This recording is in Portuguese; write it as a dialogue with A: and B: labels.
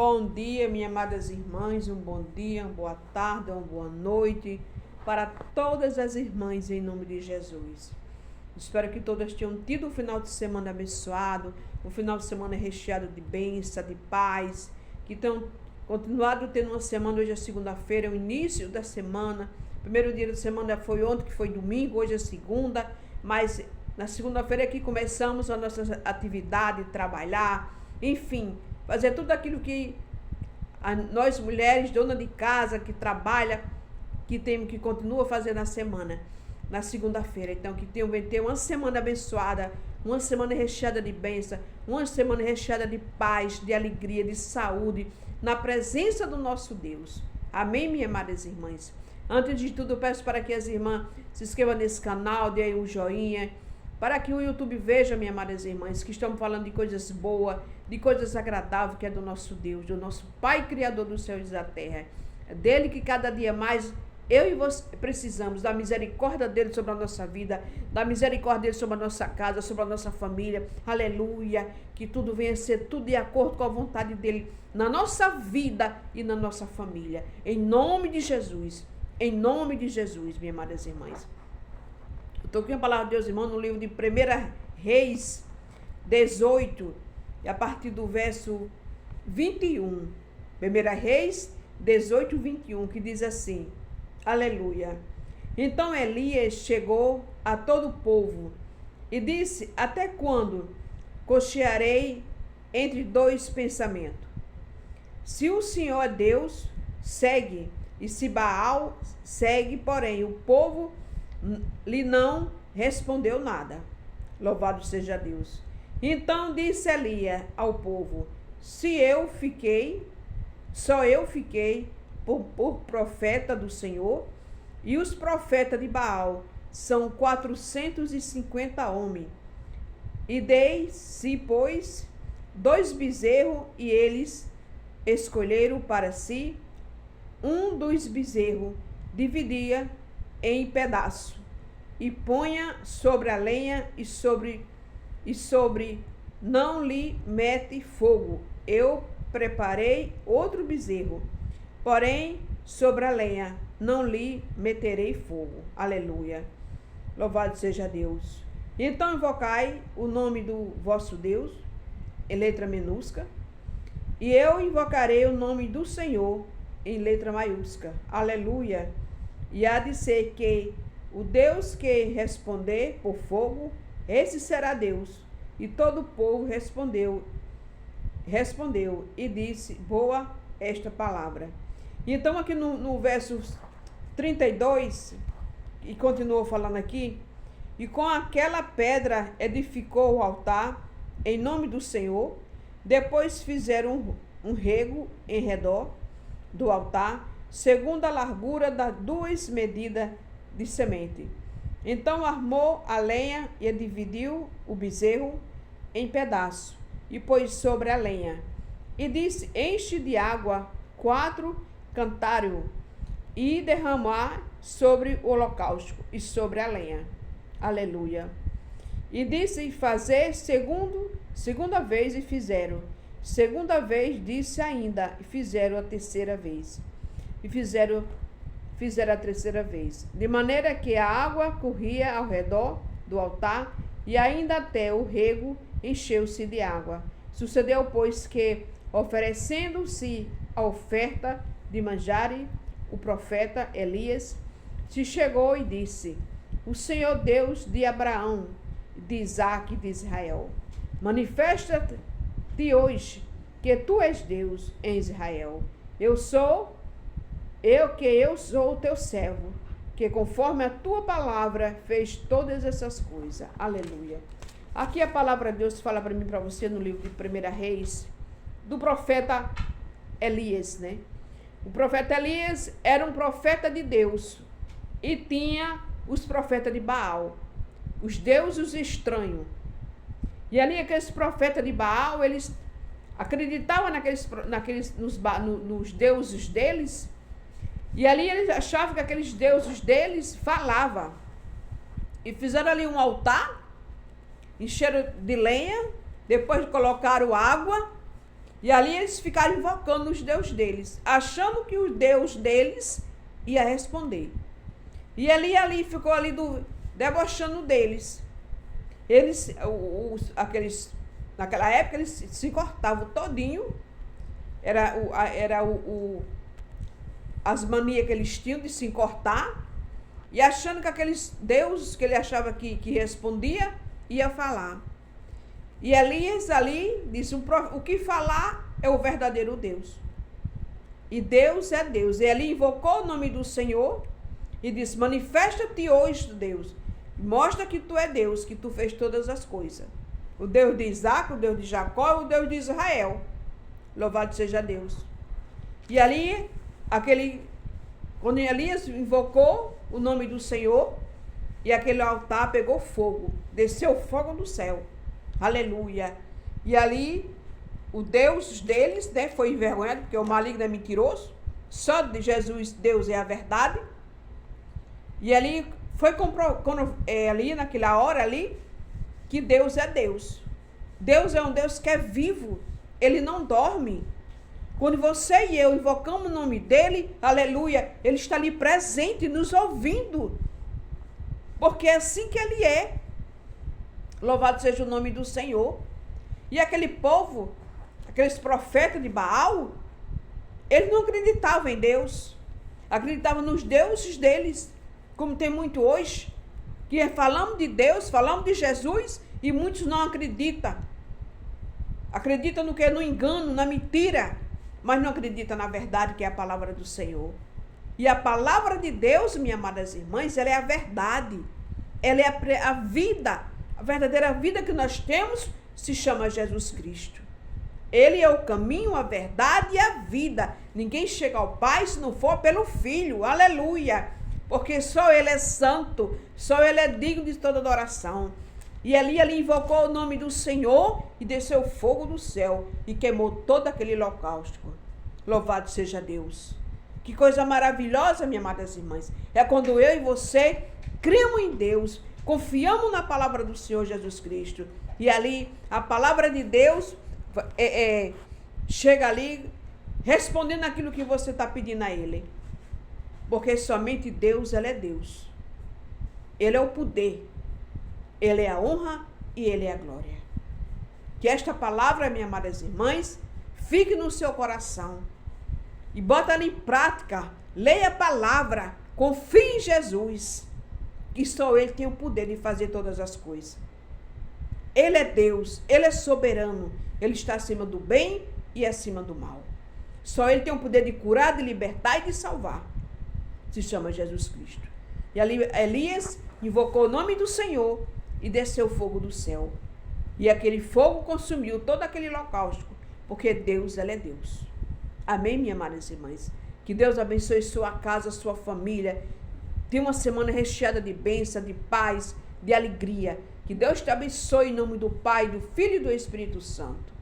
A: Bom dia, minhas amadas irmãs, um bom dia, uma boa tarde, uma boa noite para todas as irmãs em nome de Jesus. Espero que todas tenham tido um final de semana abençoado, um final de semana recheado de bênção, de paz, que tenham continuado tendo uma semana. Hoje é segunda-feira, é o início da semana. O primeiro dia da semana foi ontem, que foi domingo, hoje é segunda, mas na segunda-feira é que começamos a nossa atividade, trabalhar, enfim, fazer tudo aquilo que nós mulheres, dona de casa, que trabalha, que continua fazendo na semana, na segunda-feira. Então, que tenham uma semana abençoada, uma semana recheada de bênção, uma semana recheada de paz, de alegria, de saúde, na presença do nosso Deus. Amém, minhas amadas irmãs? Antes de tudo, eu peço para que as irmãs se inscrevam nesse canal, deem um joinha, para que o YouTube veja, minhas amadas irmãs, que estamos falando de coisas boas, de coisas agradáveis, que é do nosso Deus, do nosso Pai Criador dos céus e da terra. É dele que cada dia mais eu e você precisamos, da misericórdia dele sobre a nossa vida, da misericórdia dele sobre a nossa casa, sobre a nossa família. Aleluia, que tudo venha a ser tudo de acordo com a vontade dele na nossa vida e na nossa família. Em nome de Jesus, minhas amadas irmãs. Estou aqui a palavra de Deus, irmão, no livro de 1 Reis 18, e a partir do verso 21. 1 Reis 18, 21, que diz assim, aleluia. Então Elias chegou a todo o povo e disse, até quando cochearei entre dois pensamentos? Se o Senhor é Deus, segue, e se Baal, segue, porém o povo lhe não respondeu nada. Louvado seja Deus. Então disse Elias ao povo, só eu fiquei por profeta do Senhor, e os profetas de Baal são 450 homens. E dei-se, pois, 2 bezerros, e eles escolheram para si um dos bezerros, dividia em pedaço, e ponha sobre a lenha, e sobre não lhe mete fogo. Eu preparei outro bezerro, porém sobre a lenha não lhe meterei fogo. Aleluia. Louvado seja Deus. Então invocai o nome do vosso Deus, em letra minúscula, e eu invocarei o nome do Senhor, em letra maiúscula. Aleluia. E há de ser que o Deus que responder por fogo, esse será Deus. E todo o povo respondeu e disse, boa esta palavra. Então aqui no verso 32, e continuou falando aqui, e com aquela pedra edificou o altar em nome do Senhor. Depois fizeram um rego em redor do altar, segundo a largura das 2 medidas de semente. Então armou a lenha e dividiu o bezerro em pedaços, e pôs sobre a lenha. E disse, enche de água 4 cantários, e derramar sobre o holocausto e sobre a lenha. Aleluia. E disse, fazer segunda vez, e fizeram. Segunda vez disse ainda, e fizeram a terceira vez. E fizeram a terceira vez. De maneira que a água corria ao redor do altar, e ainda até o rego encheu-se de água. Sucedeu, pois, que, oferecendo-se a oferta de manjare, o profeta Elias se chegou e disse, o Senhor Deus de Abraão, de Isaque e de Israel, manifesta-te hoje que tu és Deus em Israel. Eu sou o teu servo, que conforme a tua palavra fez todas essas coisas. Aleluia. Aqui a palavra de Deus fala para mim, para você, no livro de 1 Reis, do profeta Elias, né? O profeta Elias era um profeta de Deus, e tinha os profetas de Baal, os deuses estranhos. E ali aqueles profetas de Baal, eles acreditavam nos deuses deles, e ali eles achavam que aqueles deuses deles falavam. E fizeram ali um altar, encheram de lenha, depois colocaram água, E ali eles ficaram invocando os deuses deles, achando que o Deus deles ia responder. E ali ficou ali debochando deles. Eles, naquela época, eles se cortavam todinho. As manias que eles tinham de se cortar. E achando que aqueles deuses que ele achava que respondia, ia falar. E Elias ali disse, o que falar é o verdadeiro Deus. E Deus é Deus. E ele invocou o nome do Senhor e disse, manifesta-te hoje, Deus. Mostra que tu é Deus, que tu fez todas as coisas. O Deus de Isaac, o Deus de Jacó, o Deus de Israel. Louvado seja Deus. E ali, quando Elias invocou o nome do Senhor, e aquele altar pegou fogo, desceu fogo do céu. Aleluia. E ali, o Deus deles, né, foi envergonhado, porque o maligno é mentiroso. Só de Jesus, Deus é a verdade. E ali foi ali naquela hora ali, que Deus é Deus. Deus é um Deus que é vivo. Ele não dorme. Quando você e eu invocamos o nome dele, aleluia, ele está ali presente, nos ouvindo. Porque é assim que ele é. Louvado seja o nome do Senhor. E aquele povo, aqueles profetas de Baal, eles não acreditavam em Deus. Acreditavam nos deuses deles. Como tem muito hoje, que falamos de Deus, falamos de Jesus, e muitos não acreditam. Acreditam no que? No engano, na mentira, mas não acreditam na verdade, que é a palavra do Senhor. E a palavra de Deus, minhas amadas irmãs, ela é a verdade. Ela é a vida. A verdadeira vida que nós temos se chama Jesus Cristo. Ele é o caminho, a verdade e a vida. Ninguém chega ao Pai se não for pelo Filho. Aleluia. Porque só ele é santo, só ele é digno de toda adoração. E ali ele invocou o nome do Senhor e desceu fogo do céu e queimou todo aquele holocausto. Louvado seja Deus. Que coisa maravilhosa, minhas amadas irmãs. É quando eu e você cremos em Deus, confiamos na palavra do Senhor Jesus Cristo. E ali a palavra de Deus chega ali respondendo aquilo que você está pedindo a ele. Porque somente Deus, ele é Deus. Ele é o poder. Ele é a honra e ele é a glória. Que esta palavra, minhas amadas irmãs, fique no seu coração. E bota ela em prática. Leia a palavra. Confie em Jesus. Que só ele tem o poder de fazer todas as coisas. Ele é Deus. Ele é soberano. Ele está acima do bem e acima do mal. Só ele tem o poder de curar, de libertar e de salvar. Se chama Jesus Cristo. E ali Elias invocou o nome do Senhor e desceu fogo do céu. E aquele fogo consumiu todo aquele holocausto, porque Deus, ele é Deus. Amém, minhas amadas irmãs? Que Deus abençoe sua casa, sua família. Tenha uma semana recheada de bênção, de paz, de alegria. Que Deus te abençoe em nome do Pai, do Filho e do Espírito Santo.